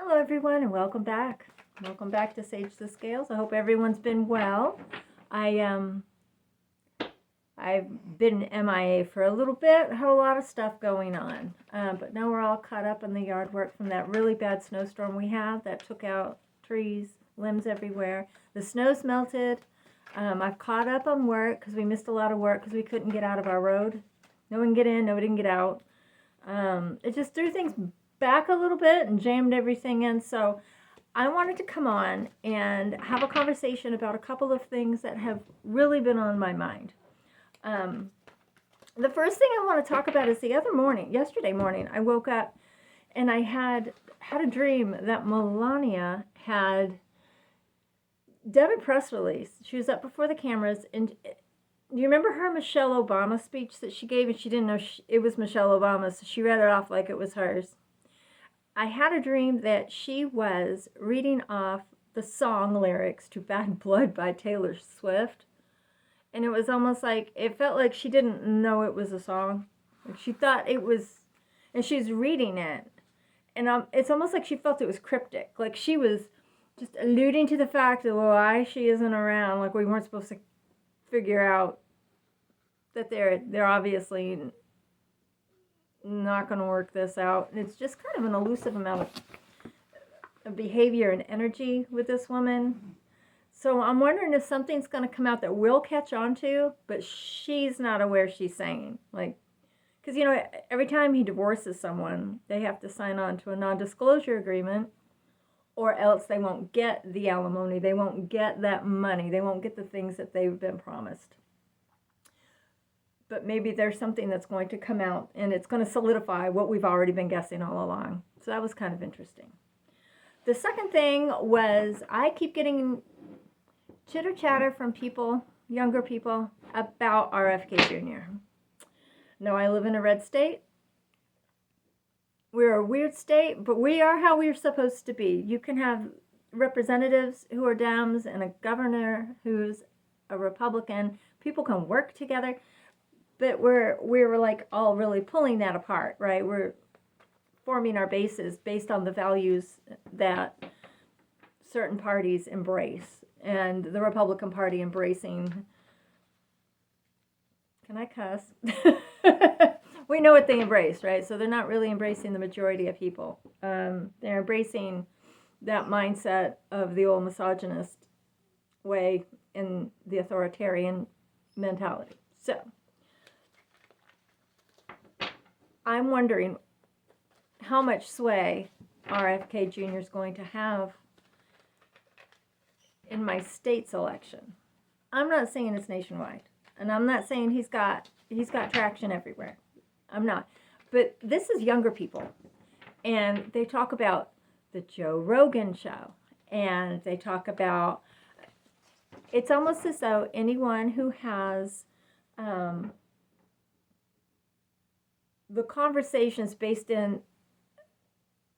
Hello everyone and welcome back. Welcome back to Sage the Scales. I hope everyone's been well. I've been MIA for a little bit, had a lot of stuff going on. But now we're all caught up in the yard work from that really bad snowstorm we had that took out trees, limbs everywhere. The snow's melted. I've caught up on work because we missed a lot of work because we couldn't get out of our road. No one can get in, nobody can get out. It just threw things back a little bit and jammed everything in. So I wanted to come on and have a conversation about a couple of things that have really been on my mind. The first thing I want to talk about is yesterday morning, I woke up and I had a dream that Melania had done a press release. She was up before the cameras, and do you remember her Michelle Obama speech that she gave? And she didn't know it was Michelle Obama, so she read it off like it was hers. I had a dream that she was reading off the song lyrics to Bad Blood by Taylor Swift. And it was almost like, it felt like she didn't know it was a song. Like she thought it was, and she's reading it. And it's almost like she felt it was cryptic. Like she was just alluding to the fact that why she isn't around. Like we weren't supposed to figure out that they're obviously not going to work this out. And it's just kind of an elusive amount of behavior and energy with this woman. So I'm wondering if something's going to come out that we'll catch on to, but she's not aware she's saying. Like, because, you know, every time he divorces someone, they have to sign on to a non-disclosure agreement, or else they won't get the alimony. They won't get that money. They won't get the things that they've been promised. But maybe there's something that's going to come out, and it's going to solidify what we've already been guessing all along. So that was kind of interesting. The second thing was I keep getting chitter chatter from people, younger people, about RFK Jr. Now, I live in a red state. We're a weird state, but we are how we're supposed to be. You can have representatives who are Dems and a governor who's a Republican. People can work together, but we're like all really pulling that apart, right? We're forming our bases based on the values that certain parties embrace. And the Republican Party embracing, can I cuss? We know what they embrace, right? So they're not really embracing the majority of people. They're embracing that mindset of the old misogynist way and the authoritarian mentality. So I'm wondering how much sway RFK Jr. is going to have in my state's election. I'm not saying it's nationwide, and I'm not saying he's got traction everywhere. I'm not. But this is younger people, and they talk about the Joe Rogan show, and they talk about, it's almost as though anyone who has the conversations based in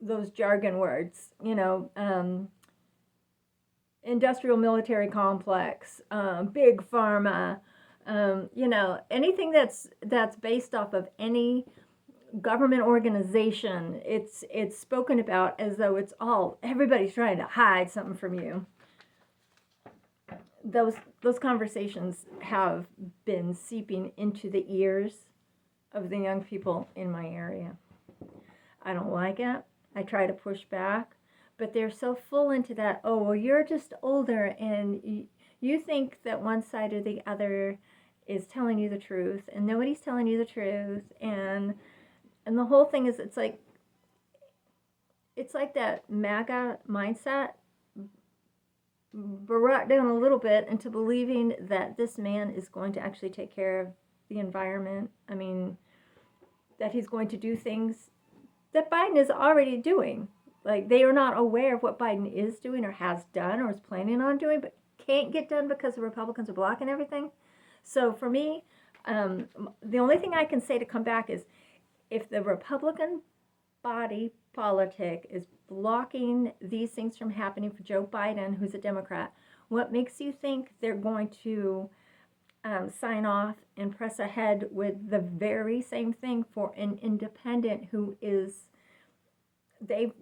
those jargon words, you know, industrial military complex, big pharma, you know, anything that's based off of any government organization, it's spoken about as though it's all, everybody's trying to hide something from you. Those conversations have been seeping into the ears of the young people in my area. I don't like it. I try to push back, but they're so full into that, oh, well, you're just older and you think that one side or the other is telling you the truth, and nobody's telling you the truth, and the whole thing is, it's like that MAGA mindset brought down a little bit into believing that this man is going to actually take care of the environment. I mean, that he's going to do things that Biden is already doing. Like, they are not aware of what Biden is doing or has done or is planning on doing, but can't get done because the Republicans are blocking everything. So for me, the only thing I can say to come back is, if the Republican body politic is blocking these things from happening for Joe Biden, who's a Democrat, what makes you think they're going to sign off and press ahead with the very same thing for an independent who is, they've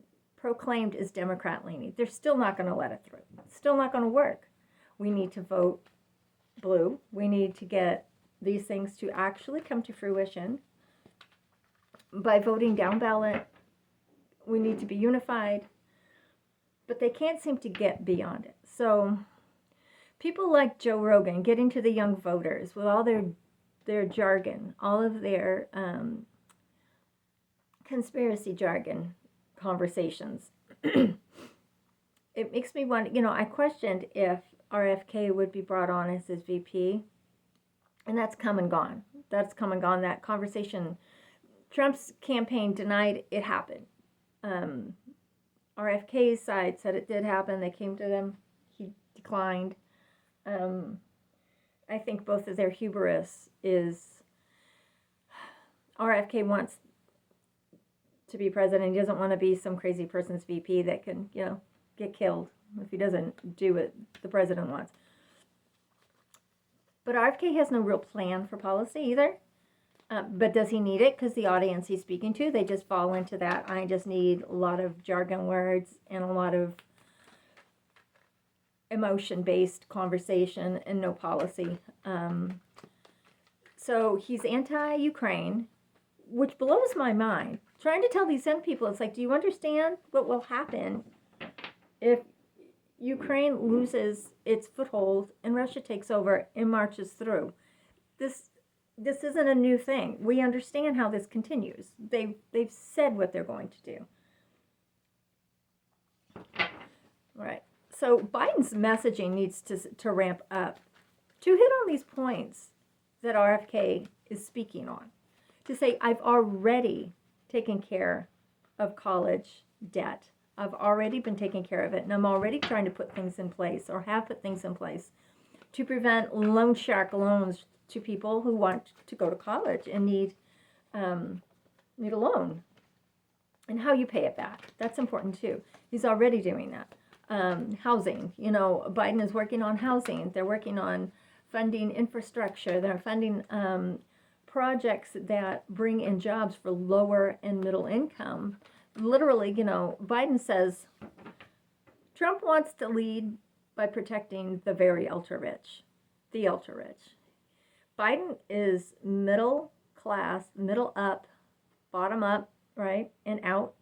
proclaimed as Democrat leaning. They're still not going to let it through. It's still not going to work. We need to vote blue. We need to get these things to actually come to fruition. By voting down ballot, we need to be unified. But they can't seem to get beyond it. So people like Joe Rogan getting to the young voters with all their jargon, all of their conspiracy jargon conversations. It makes me wonder, I questioned if RFK would be brought on as his VP, and that's come and gone. That's come and gone. That conversation, Trump's campaign denied it happened. RFK's side said it did happen. They came to them. He declined. I think both of their hubris is RFK wants to be president. He doesn't want to be some crazy person's VP that can, get killed if he doesn't do what the president wants. But RFK has no real plan for policy either. But does he need it? Because the audience he's speaking to, they just fall into that. I just need a lot of jargon words and a lot of emotion-based conversation and no policy. So he's anti-Ukraine, which blows my mind. Trying to tell these young people, it's like, do you understand what will happen if Ukraine loses its foothold and Russia takes over and marches through? This isn't a new thing. We understand how this continues. They've said what they're going to do. All right. So Biden's messaging needs to ramp up to hit on these points that RFK is speaking on. To say, I've already taken care of college debt. I've already been taking care of it, and I'm already trying to put things in place, or have put things in place, to prevent loan shark loans to people who want to go to college and need a loan. And how you pay it back. That's important too. He's already doing that. Housing. Biden is working on housing. They're working on funding infrastructure. They're funding projects that bring in jobs for lower and middle income. Literally, Biden says Trump wants to lead by protecting the very ultra rich, the ultra rich. Biden is middle class, middle up, bottom up, right, and out.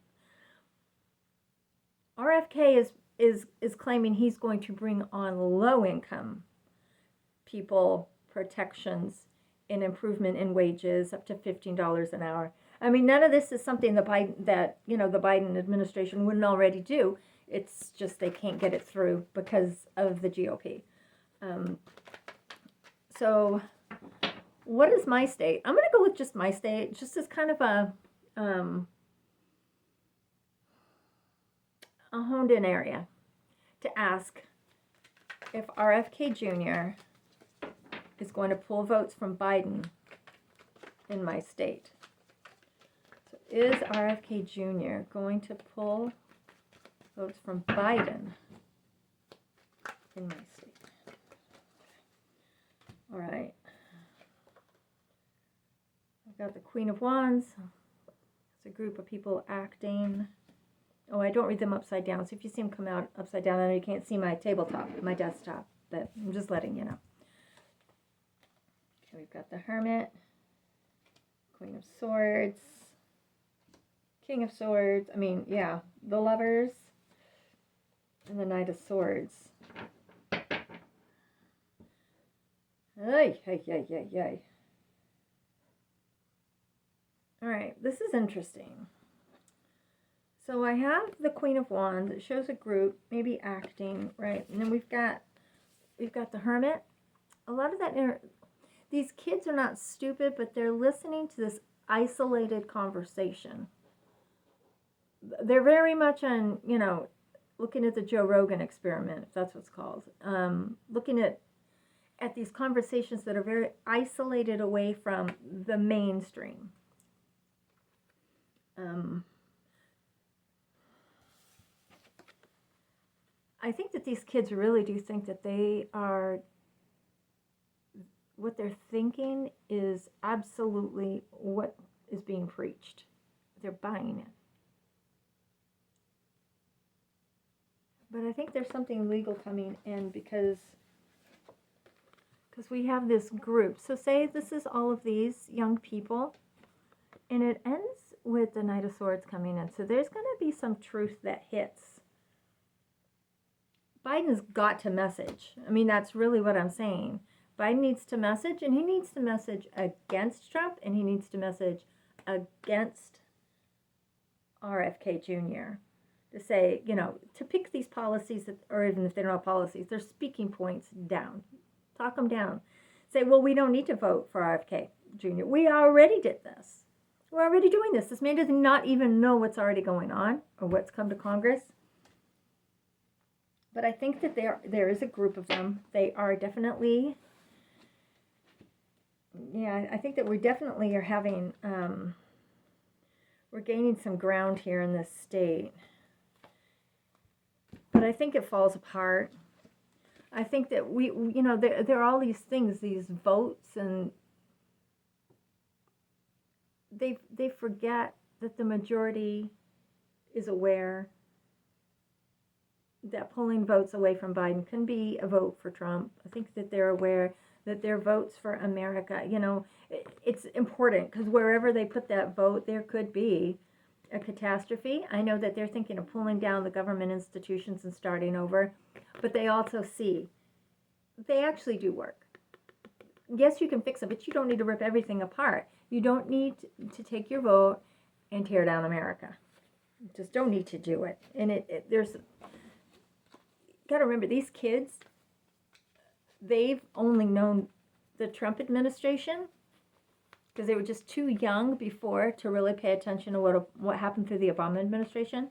RFK is claiming he's going to bring on low income people protections and improvement in wages up to $15 an hour. I mean, none of this is something the Biden administration wouldn't already do. It's just they can't get it through because of the GOP. So what is my state? I'm going to go with just my state, just as kind of a honed in area to ask if RFK Jr. is going to pull votes from Biden in my state. So is RFK Jr. going to pull votes from Biden in my state? All right. I've got the Queen of Wands. It's a group of people acting. Oh, I don't read them upside down. So if you see them come out upside down, I know you can't see my tabletop, my desktop, but I'm just letting you know. Okay, we've got the Hermit, Queen of Swords, King of Swords. The Lovers, and the Knight of Swords. Ay. All right, this is interesting. So I have the Queen of Wands. It shows a group, maybe acting, right? And then we've got the Hermit. A lot of that, these kids are not stupid, but they're listening to this isolated conversation. They're very much on, looking at the Joe Rogan experiment, if that's what's called. Looking at these conversations that are very isolated away from the mainstream. I think that these kids really do think that what they're thinking is absolutely what is being preached. They're buying it. I think there's something legal coming in because we have this group. So say this is all of these young people, and it ends with the Knight of Swords coming in. So there's going to be some truth that hits. Biden's got to message. I mean, that's really what I'm saying. Biden needs to message, and he needs to message against Trump, and he needs to message against RFK Jr. to say, you know, to pick these policies, that, or even if they're not policies, they're speaking points down. Talk them down. Say, well, we don't need to vote for RFK Jr. We already did this. We're already doing this. This man does not even know what's already going on or what's come to Congress. But I think that there is a group of them. They are definitely, yeah, I think that we definitely are having, we're gaining some ground here in this state. But I think it falls apart. I think that we you know, there are all these things, these votes, and they forget that the majority is aware that pulling votes away from Biden can be a vote for Trump. I think that they're aware that their votes for America, you know, it's important because wherever they put that vote, there could be a catastrophe. I know that they're thinking of pulling down the government institutions and starting over, but they also see they actually do work. Yes, you can fix it, but you don't need to rip everything apart. You don't need to take your vote and tear down America. You just don't need to do it. And there's, got to remember, these kids, they've only known the Trump administration because they were just too young before to really pay attention to what happened through the Obama administration.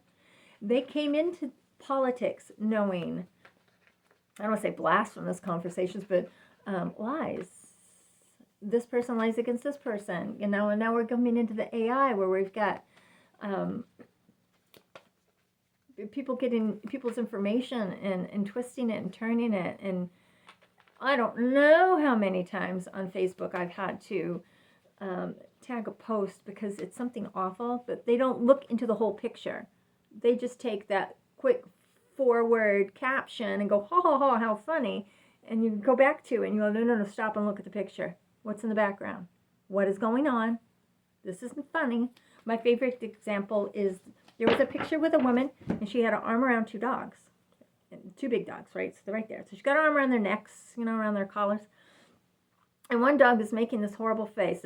They came into politics knowing, I don't want to say blasphemous conversations, but lies. This person lies against this person, you know, and now we're coming into the AI where we've got people getting people's information and twisting it and turning it. And I don't know how many times on Facebook I've had to tag a post because it's something awful, but they don't look into the whole picture. They just take that quick 4-word caption and go, ha ha ha, how funny. And you go back to it and you go, no, stop and look at the picture. What's in the background? What is going on? This isn't funny. My favorite example is there was a picture with a woman and she had her arm around 2 dogs. 2 big dogs, right? So they're right there. So she got her arm around their necks, you know, around their collars. And one dog is making this horrible face,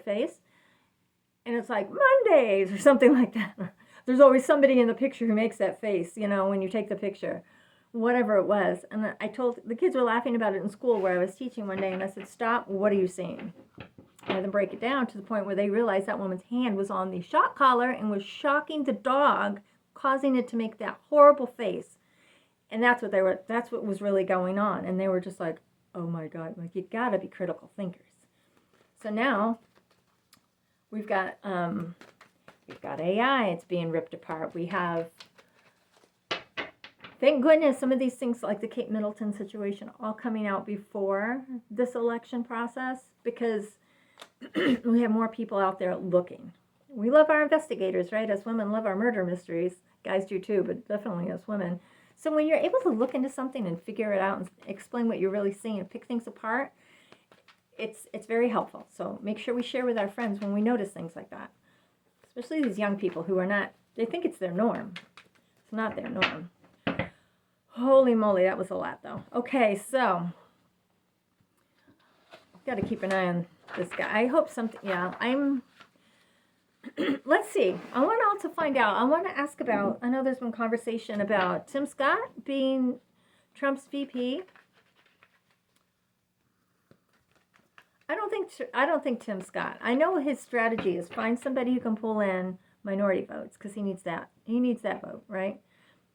face. And it's like Mondays or something like that. There's always somebody in the picture who makes that face, you know, when you take the picture. Whatever it was. And I told, the kids were laughing about it in school where I was teaching one day, and I said, stop, what are you seeing? I had them break it down to the point where they realized that woman's hand was on the shock collar and was shocking the dog, causing it to make that horrible face. And that's what was really going on. And they were just like, oh my God, like, you gotta be critical thinkers. So now we've got AI, it's being ripped apart. We have, thank goodness, some of these things like the Kate Middleton situation all coming out before this election process, because we have more people out there looking. We love our investigators, right? Us women love our murder mysteries. Guys do too, but definitely us women. So when you're able to look into something and figure it out and explain what you're really seeing and pick things apart, it's very helpful. So make sure we share with our friends when we notice things like that. Especially these young people who are not, they think it's their norm. It's not their norm. Holy moly, that was a lot though. Okay, so got to keep an eye on this guy. I hope something, let's see. I want to also find out, I want to ask about, I know there's been conversation about Tim Scott being Trump's VP. I don't think Tim Scott, I know his strategy is find somebody who can pull in minority votes because he needs that. He needs that vote, right?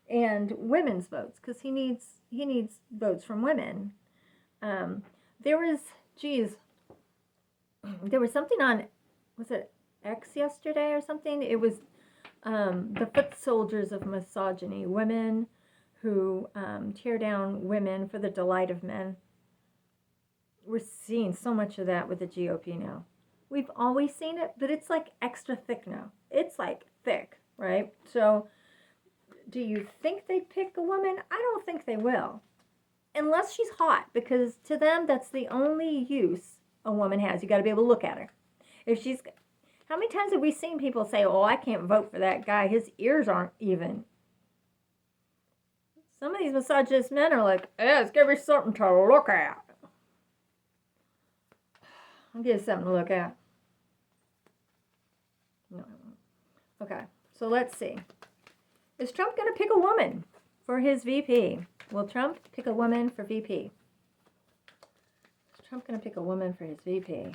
And women's votes because he needs votes from women. There was something on, was it X yesterday or something? It was the foot soldiers of misogyny, women who tear down women for the delight of men. We're seeing so much of that with the GOP now. We've always seen it, but it's like extra thick now. It's like thick, right? So Do you think they pick a woman? I don't think they will. Unless she's hot, because to them, that's the only use a woman has. You got to be able to look at her. If she's, how many times have we seen people say, "Oh, I can't vote for that guy. His ears aren't even." Some of these misogynist men are like, "Yes, give me something to look at." I'll give you something to look at. No. Okay, so let's see. Is Trump going to pick a woman for his VP? Will Trump pick a woman for VP? Is Trump going to pick a woman for his VP?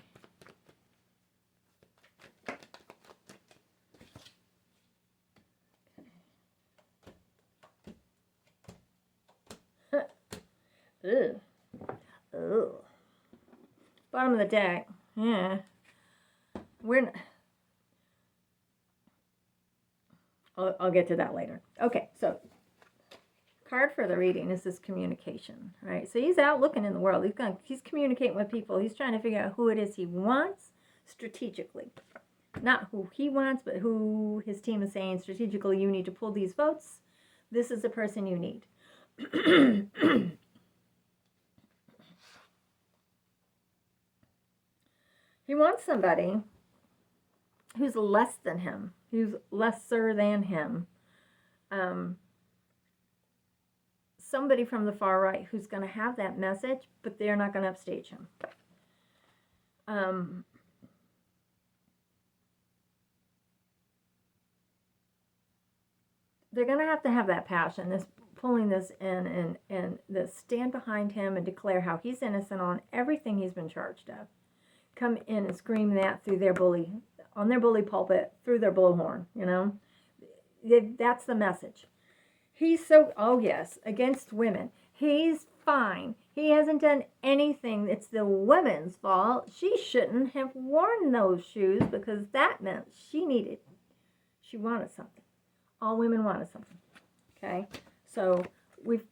Ugh. Ugh. Bottom of the deck. Yeah. I'll get to that later. Okay, so card for the reading is this communication, right? So he's out looking in the world. He's communicating with people. He's trying to figure out who it is he wants strategically. Not who he wants, but who his team is saying strategically, you need to pull these votes. This is the person you need. He wants somebody who's less than him, who's lesser than him. Somebody from the far right who's going to have that message, but they're not going to upstage him. They're going to have that passion, this pulling this in and this stand behind him and declare how he's innocent on everything he's been charged of. Come in and scream that through their bully, on their bully pulpit, through their blowhorn, you know. That's the message. He's so, oh yes, against women. He's fine. He hasn't done anything. It's the women's fault. She shouldn't have worn those shoes because that meant she wanted something. All women wanted something. Okay? So we've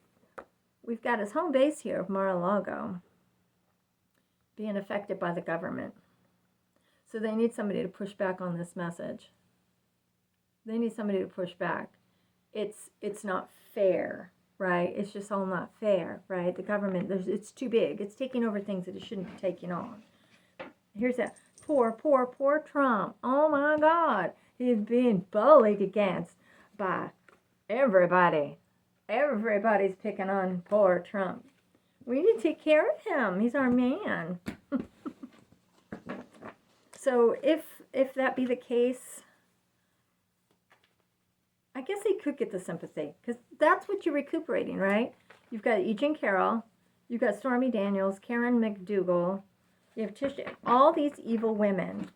got his home base here of Mar-a-Lago being affected by the government. So they need somebody to push back on this message. They need somebody to push back. It's not fair, right? It's just all not fair, right? The government, it's too big. It's taking over things that it shouldn't be taking on. Here's that. Poor Trump. Oh my God. He's being bullied against by everybody. Everybody's picking on poor Trump. We need to take care of him. He's our man. So if that be the case, I guess he could get the sympathy, because that's what you're recuperating, right? You've got E. Jean Carroll, you've got Stormy Daniels, Karen McDougal, you have Tisha, all these evil women.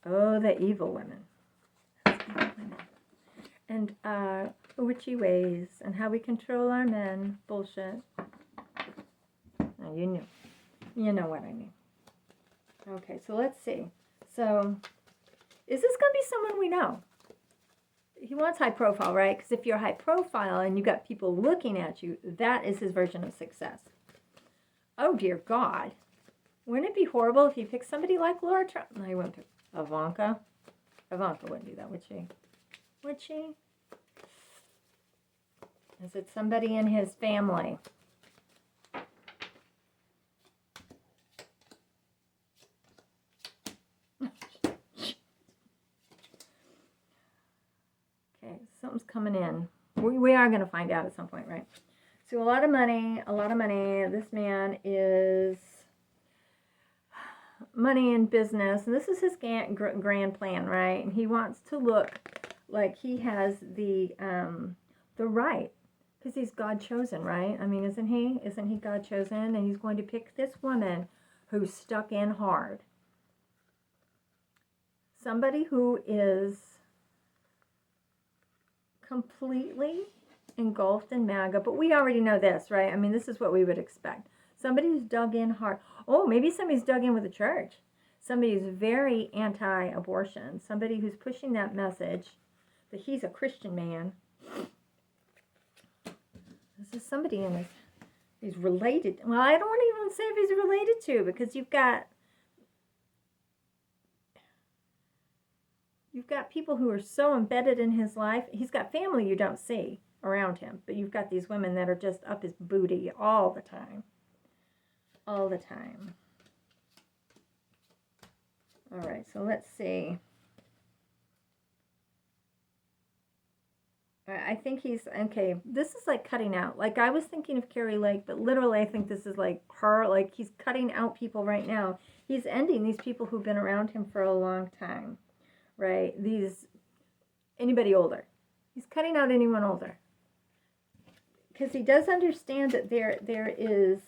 Oh, the evil women. Evil women. And witchy ways, and how we control our men. Bullshit. Now, you knew. You know what I mean. Okay, so let's see. So, is this going to be someone we know? He wants high profile, right? Because if you're high profile and you got people looking at you, that is his version of success. Oh, dear God. Wouldn't it be horrible if he picked somebody like Laura Trump? No, he wouldn't pick Ivanka. Ivanka wouldn't do that, would she? Would she? Is it somebody in his family? Something's coming in. We are going to find out at some point, right? So a lot of money. This man is money in business, and this is his grand plan, right? And he wants to look like he has the right, because he's God chosen, right? I mean, isn't he? Isn't he God chosen? And he's going to pick this woman who's stuck in hard. Somebody who is completely engulfed in MAGA, but we already know this, right? I mean, this is what we would expect. Somebody who's dug in hard. Oh, maybe somebody's dug in with the church. Somebody who's very anti-abortion. Somebody who's pushing that message that he's a Christian man. This is somebody in this. He's related. Well, I don't want to even say if he's related to, because you've got people who are so embedded in his life. He's got family you don't see around him. But you've got these women that are just up his booty all the time. All the time. All right, so let's see. I think he's, okay, this is like cutting out. Like, I was thinking of Carrie Lake, but literally I think this is like her, like he's cutting out people right now. He's ending these people who've been around him for a long time, right? Anybody older. He's cutting out anyone older. Because he does understand that there is,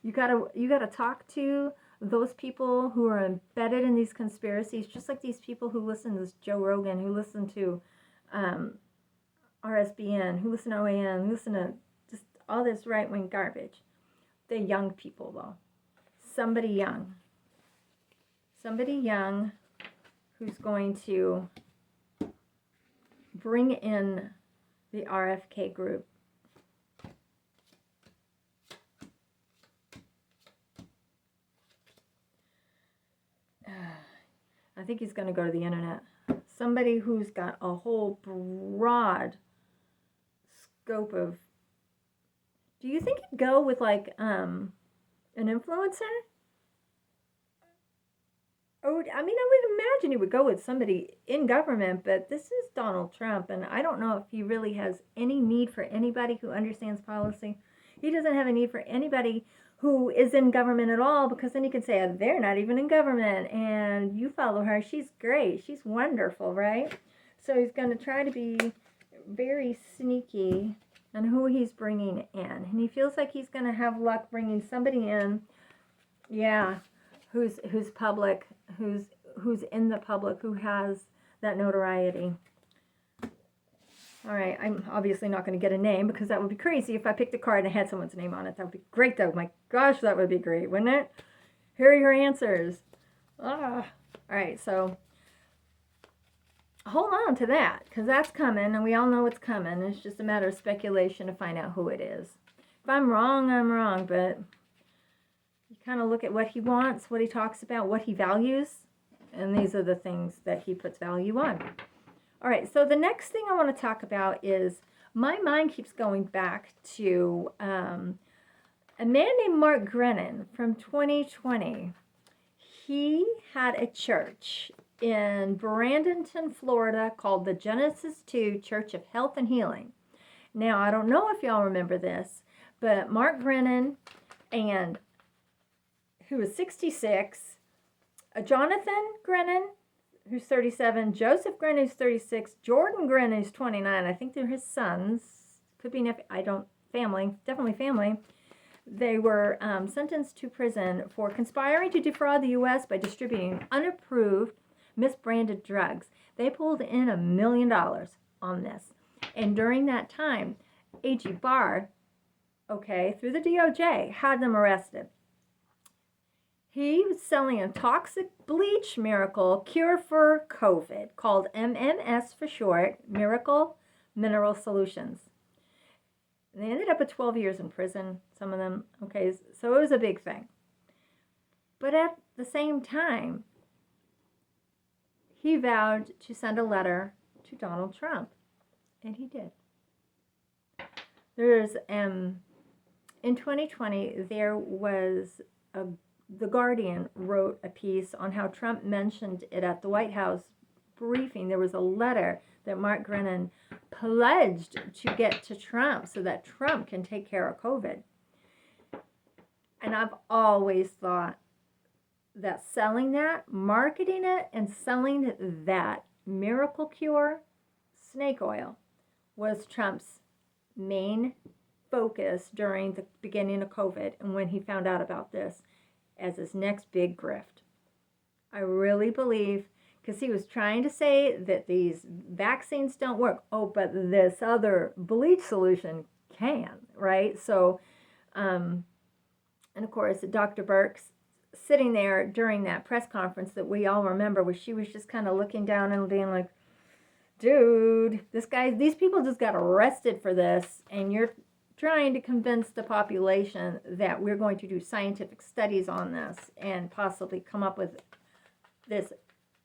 you gotta talk to those people who are embedded in these conspiracies, just like these people who listen to this Joe Rogan, who listen to RSBN, who listen to OAN, who listen to just all this right-wing garbage. They're young people, though. Somebody young who's going to bring in the RFK group. I think he's going to go to the internet. Somebody who's got a whole broad scope of... Do you think he'd go with like an influencer? Or I mean, I would imagine he would go with somebody in government, but this is Donald Trump, and I don't know if he really has any need for anybody who understands policy. He doesn't have a need for anybody who is in government at all, because then you can say, oh, they're not even in government, and you follow her. She's great. She's wonderful, right? So he's going to try to be very sneaky on who he's bringing in. And he feels like he's going to have luck bringing somebody in, yeah, who's public, who's in the public, who has that notoriety. All right, I'm obviously not going to get a name, because that would be crazy if I picked a card and had someone's name on it. That would be great, though. My gosh, that would be great, wouldn't it? Here are your answers. All right, so hold on to that, because that's coming, and we all know it's coming. It's just a matter of speculation to find out who it is. If I'm wrong, I'm wrong, but you kind of look at what he wants, what he talks about, what he values, and these are the things that he puts value on. All right, so the next thing I want to talk about is, my mind keeps going back to a man named Mark Grennan from 2020. He had a church in Bradenton, Florida, called the Genesis 2 Church of Health and Healing. Now, I don't know if y'all remember this, but Mark Grennan, and who was 66, Jonathan Grennan, who's 37, Joseph Grennan, who's 36, Jordan Grennan, who's 29. I think they're his sons. Could be family, definitely family. They were sentenced to prison for conspiring to defraud the U.S. by distributing unapproved, misbranded drugs. They pulled in $1 million on this. And during that time, A.G. Barr, through the DOJ, had them arrested. He was selling a toxic bleach miracle cure for COVID called MMS for short, Miracle Mineral Solutions. And they ended up with 12 years in prison, some of them. So it was a big thing. But at the same time, he vowed to send a letter to Donald Trump. And he did. There's, in 2020, there was The Guardian wrote a piece on how Trump mentioned it at the White House briefing. There was a letter that Mark Grennan pledged to get to Trump so that Trump can take care of COVID. And I've always thought that selling that, marketing it, and selling that miracle cure, snake oil, was Trump's main focus during the beginning of COVID and when he found out about this as his next big grift. I really believe, because he was trying to say that these vaccines don't work. Oh, but this other bleach solution can, right? So, and of course, Dr. Birx sitting there during that press conference that we all remember, where she was just kind of looking down and being like, dude, these people just got arrested for this, and you're trying to convince the population that we're going to do scientific studies on this and possibly come up with this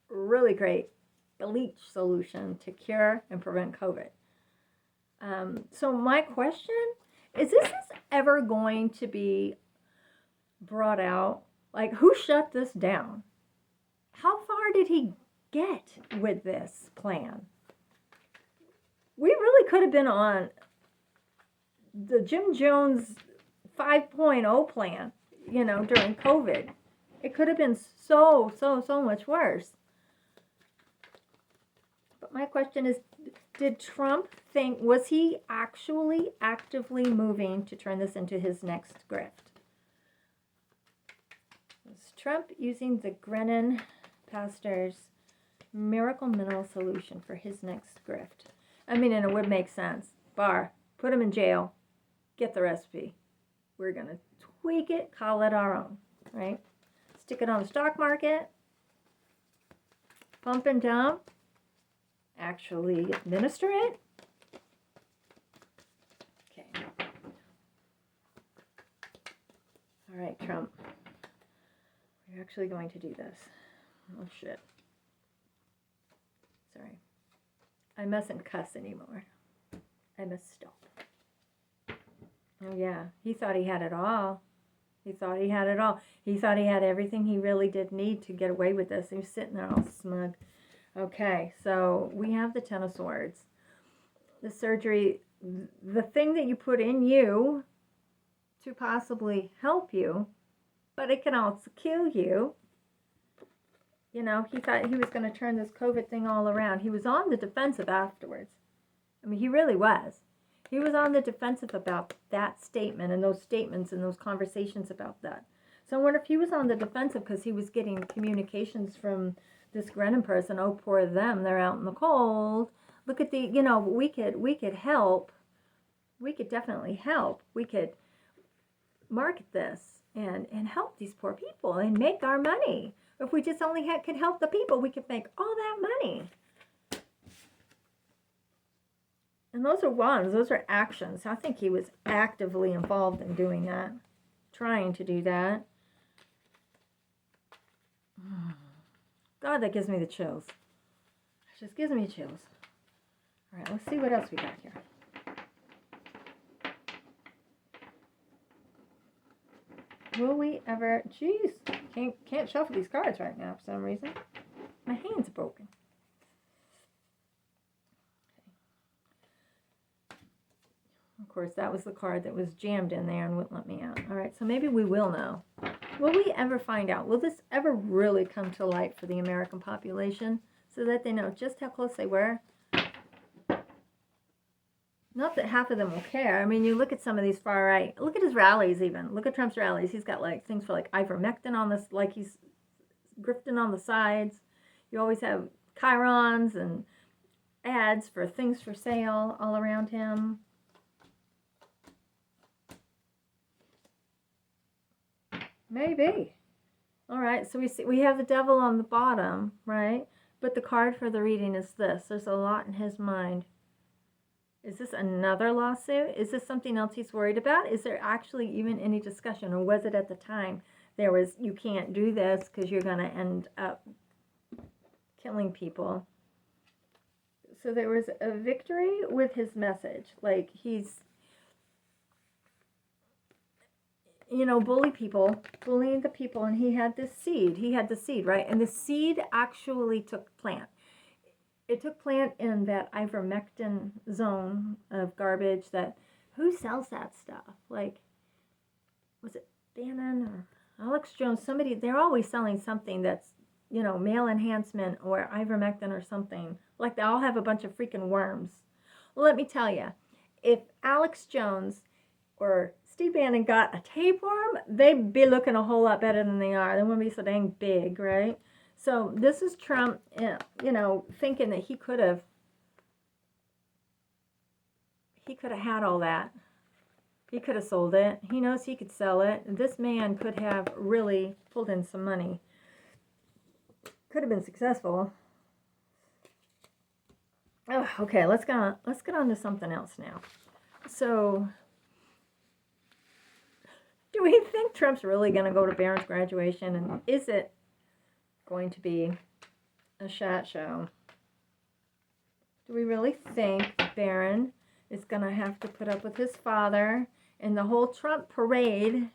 really great bleach solution to cure and prevent COVID. So my question is this ever going to be brought out? Like, who shut this down? How far did he get with this plan? We really could have been on the Jim Jones 5.0 plan, during COVID. It could have been so much worse. But my question is, did Trump was he actually actively moving to turn this into his next grift? Was Trump using the Grennan pastor's miracle mineral solution for his next grift? I mean, and it would make sense. Barr, put him in jail, get the recipe. We're going to tweak it, call it our own, right? Stick it on the stock market, pump and dump, actually administer it. Okay. All right, Trump. We're actually going to do this. Oh, shit. Sorry. I mustn't cuss anymore. I must stop. Oh, yeah. He thought he had it all. He thought he had it all. He thought he had everything he really did need to get away with this. He was sitting there all smug. Okay, so we have the Ten of Swords. The surgery, the thing that you put in you to possibly help you, but it can also kill you. He thought he was going to turn this COVID thing all around. He was on the defensive afterwards. I mean, he really was. He was on the defensive about that statement and those statements and those conversations about that. So I wonder if he was on the defensive because he was getting communications from this Grennan person. Oh, poor them. They're out in the cold. Look at the, we could help. We could definitely help. We could market this and help these poor people and make our money. If we just only could help the people, we could make all that money. And those are ones, those are actions. I think he was actively involved in doing that, trying to do that. God, that gives me the chills. It just gives me chills. All right, let's see what else we got here. Will we ever... Jeez, can't shuffle these cards right now for some reason. My hands are broken. Of course, that was the card that was jammed in there and wouldn't let me out. All right, so maybe we will know. Will we ever find out? Will this ever really come to light for the American population so that they know just how close they were? Not that half of them will care. I mean, you look at some of these far right. Look at his rallies even. Look at Trump's rallies. He's got like things for like ivermectin on this, like he's grifting on the sides. You always have chyrons and ads for things for sale all around him. Maybe. All right, so we have the devil on the bottom, right? But the card for the reading is this. There's a lot in his mind. Is this another lawsuit? Is this something else he's worried about? Is there actually even any discussion? Or was it at the time there was, you can't do this because you're going to end up killing people? So there was a victory with his message. Like he's, bullying the people. And he had this seed. He had the seed, right? And the seed actually took plant. It took plant in that ivermectin zone of garbage that, who sells that stuff? Like, was it Bannon or Alex Jones? Somebody, they're always selling something that's, male enhancement or ivermectin or something. Like they all have a bunch of freaking worms. Well, let me tell you, if Alex Jones or Steve Bannon got a tapeworm, they'd be looking a whole lot better than they are. They wouldn't be so dang big, right? So this is Trump, thinking that he could have had all that. He could have sold it. He knows he could sell it. This man could have really pulled in some money. Could have been successful. Oh, okay, let's get on to something else now. So, do we think Trump's really going to go to Barron's graduation? And is it going to be a shot show? Do we really think Barron is going to have to put up with his father and the whole Trump parade,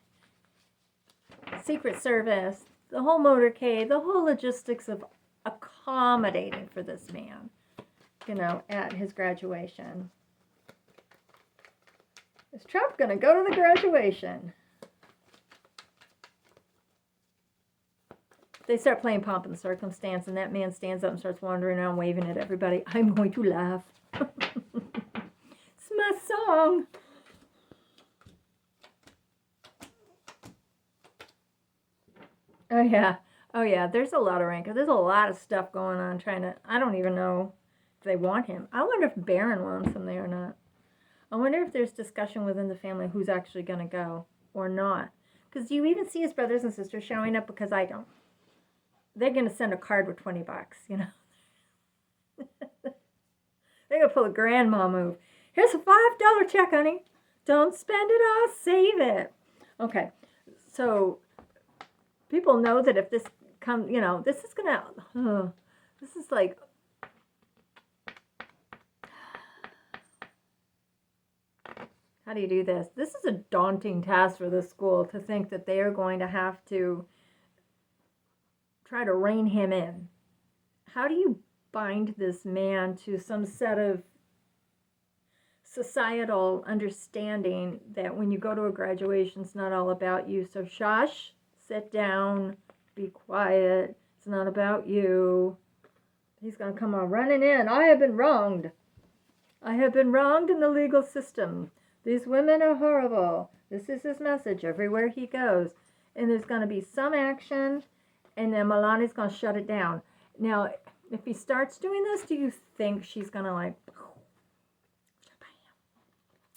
Secret Service, the whole motorcade, the whole logistics of accommodating for this man, at his graduation. Is Trump going to go to the graduation? They start playing Pomp and Circumstance, and that man stands up and starts wandering around waving at everybody. I'm going to laugh. It's my song. Oh, yeah. Oh, yeah. There's a lot of rancor. There's a lot of stuff going on I don't even know if they want him. I wonder if Barron wants him there or not. I wonder if there's discussion within the family who's actually going to go or not. Because you even see his brothers and sisters showing up because I don't. They're going to send a card with $20, They're going to pull a grandma move. Here's a $5 check, honey. Don't spend it all, save it. Okay, so people know that if this comes, this is going to, this is like, how do you do this? This is a daunting task for the school to think that they are going to have to try to rein him in. How do you bind this man to some set of societal understanding that when you go to a graduation, it's not all about you? So shush, sit down, be quiet. It's not about you. He's going to come on running in. I have been wronged. I have been wronged in the legal system. These women are horrible. This is his message everywhere he goes. And there's going to be some action, and then Melania's going to shut it down. Now, if he starts doing this, do you think she's going to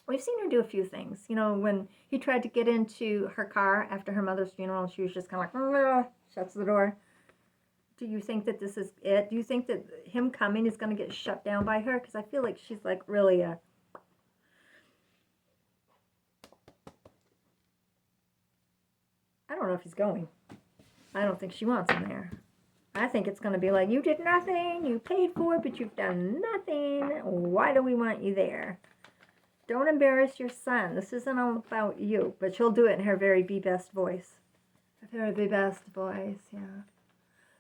We've seen her do a few things. When he tried to get into her car after her mother's funeral, she was just kind of like, shuts the door. Do you think that this is it? Do you think that him coming is going to get shut down by her? Because I feel like she's really a... I don't know if he's going. I don't think she wants him there. I think it's going to be like, you did nothing, you paid for it, but you've done nothing. Why do we want you there? Don't embarrass your son. This isn't all about you. But she'll do it in her very best voice. Her very best voice, yeah.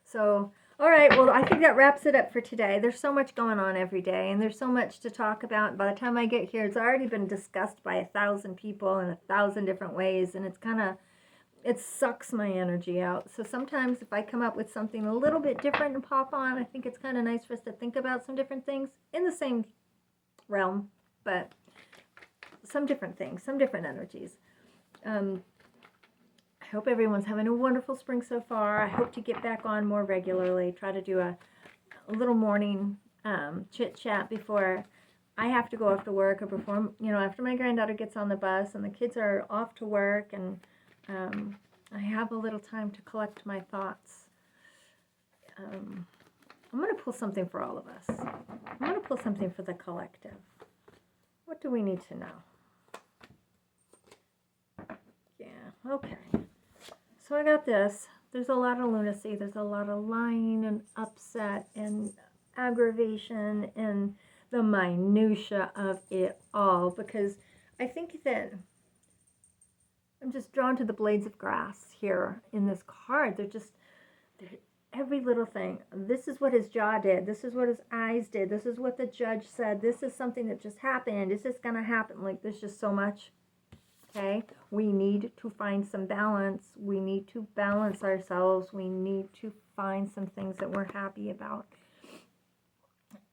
So, all right, well, I think that wraps it up for today. There's so much going on every day, and there's so much to talk about. By the time I get here, it's already been discussed by 1,000 people in 1,000 different ways, and it sucks my energy out. So sometimes if I come up with something a little bit different and pop on, I think it's kind of nice for us to think about some different things in the same realm, but some different things, some different energies. I hope everyone's having a wonderful spring so far. I hope to get back on more regularly, try to do a little morning chit-chat before I have to go off to work, or before, after my granddaughter gets on the bus and the kids are off to work, and I have a little time to collect my thoughts. I'm going to pull something for all of us. I'm going to pull something for the collective. What do we need to know? Yeah, okay. So I got this. There's a lot of lunacy. There's a lot of lying and upset and aggravation and the minutia of it all, because I think that I'm just drawn to the blades of grass here in this card. They're every little thing. This is what his jaw did. This is what his eyes did. This is what the judge said. This is something that just happened. This is going to happen. There's just so much. Okay? We need to find some balance. We need to balance ourselves. We need to find some things that we're happy about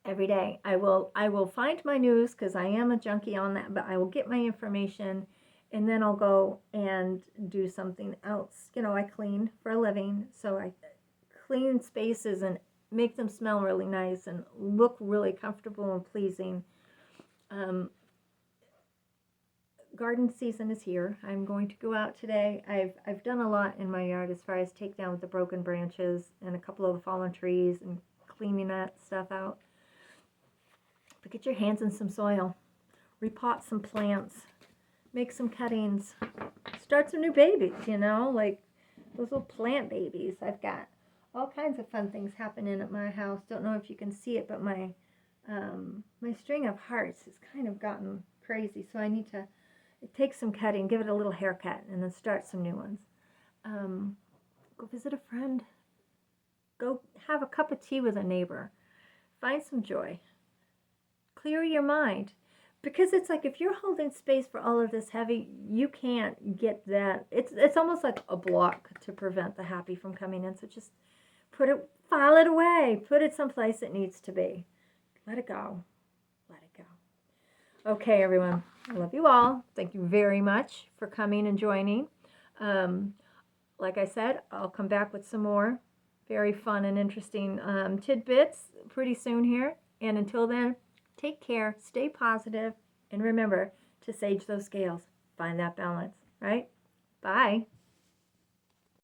every day. I will find my news, because I am a junkie on that, but I will get my information, and then I'll go and do something else. I clean for a living, so I clean spaces and make them smell really nice and look really comfortable and pleasing. Garden season is here. I'm going to go out today. I've done a lot in my yard as far as take down the broken branches and a couple of the fallen trees and cleaning that stuff out. But get your hands in some soil. Repot some plants. Make some cuttings. Start some new babies, like those little plant babies. I've got all kinds of fun things happening at my house. Don't know if you can see it, but my My string of hearts has kind of gotten crazy, so I need to take some cutting, give it a little haircut, and then start some new ones. Go visit a friend. Go have a cup of tea with a neighbor. Find some joy. Clear your mind. Because it's like if you're holding space for all of this heavy, you can't get that. It's almost like a block to prevent the happy from coming in. So just file it away. Put it someplace it needs to be. Let it go. Let it go. Okay, everyone. I love you all. Thank you very much for coming and joining. Like I said, I'll come back with some more very fun and interesting tidbits pretty soon here. And until then, take care, stay positive, and remember to sage those scales. Find that balance, right? Bye.